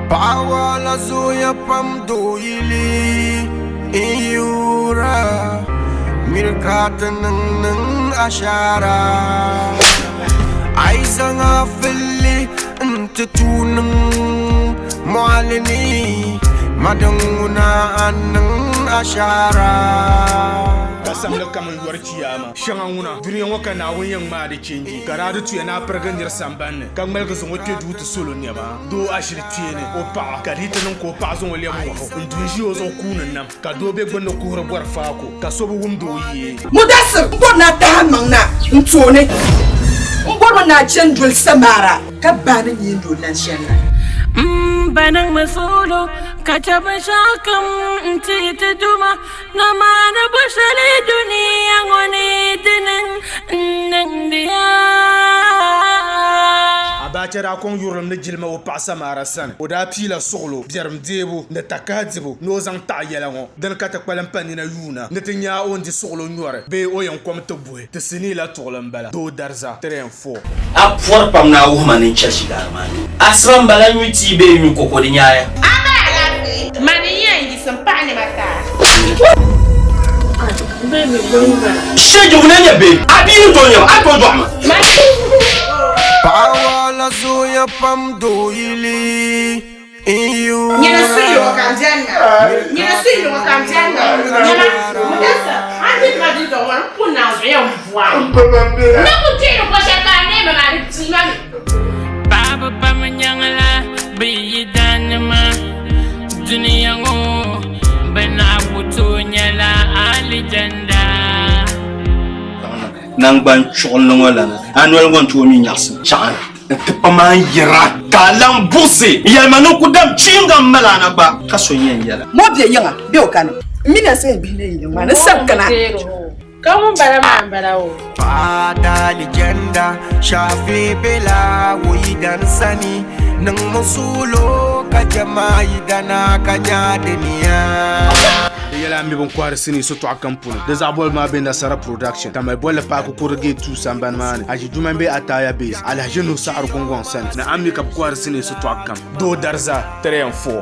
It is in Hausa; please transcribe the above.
Pawala zoya pam doili Iyura Mirkata ng asyara Aiza nga fili Ntutunang Mualini Madangunaan ng asyara Kasam la kaman war ciyama shanga nguna duniya ngo kana won yang ma de chenji garadu tu yana perganir samban kan mal ga zongo te dutu solo ne ba do ashir tiene o pa kadita non ko pa zongo le mo ho ndunji o zo kunun nam ka do be gbono ko ro bor fa ko ka so bu wumdo yi mudassir ngona da mangna ntone ngona na chendul samara ka bana ni ndo nan shenna banang masolo kacaba shakam ntite duma na mana bashali dunia ngone tenen ndia abachara kon yurum ne jilma o pa samara san o da pila soglo bierum debo ne takadibo no zang ta yela ngo den kata kwalam panina yuna ne tinya on di soglo nyore be o yan kom to buhe te sini la tolam bala do darza tren fo a for pam na wo manin chashi garmani asram bala nyuti be nyu kokodi nyaaya mani yangi sampane mata baby bonga sheju kunenya be abin to nyama ato dwama Pawala zoya pam doili Iyura Nyina suyo wakamjanga nyama mudasa andi madito wan kuna ya mvua na kutiro kwa shakane mama timami baba pamanyangala biyidanma dunia ngo bena wutunyala alijanda nang ban chol ngola anwel ngon to mi nyas chan te pama yira kalam busi yalmanu kudam chinga malana ba kaso yen yala mo bia yanga be o kanu mina se bi ne yin ma na sankana kamu bara o Pada legenda Shafi bela Widan sani Nang musulo Kajamai dana kanya dunia yela mi bon kwar sini so to akampuna des abol ma be nasara production tamay bolle pa ko korge tu samban mane aji jumambe ataya base ala jeno sa ar gongon sant na ammi kap kwar sini so to akam do darza tren fo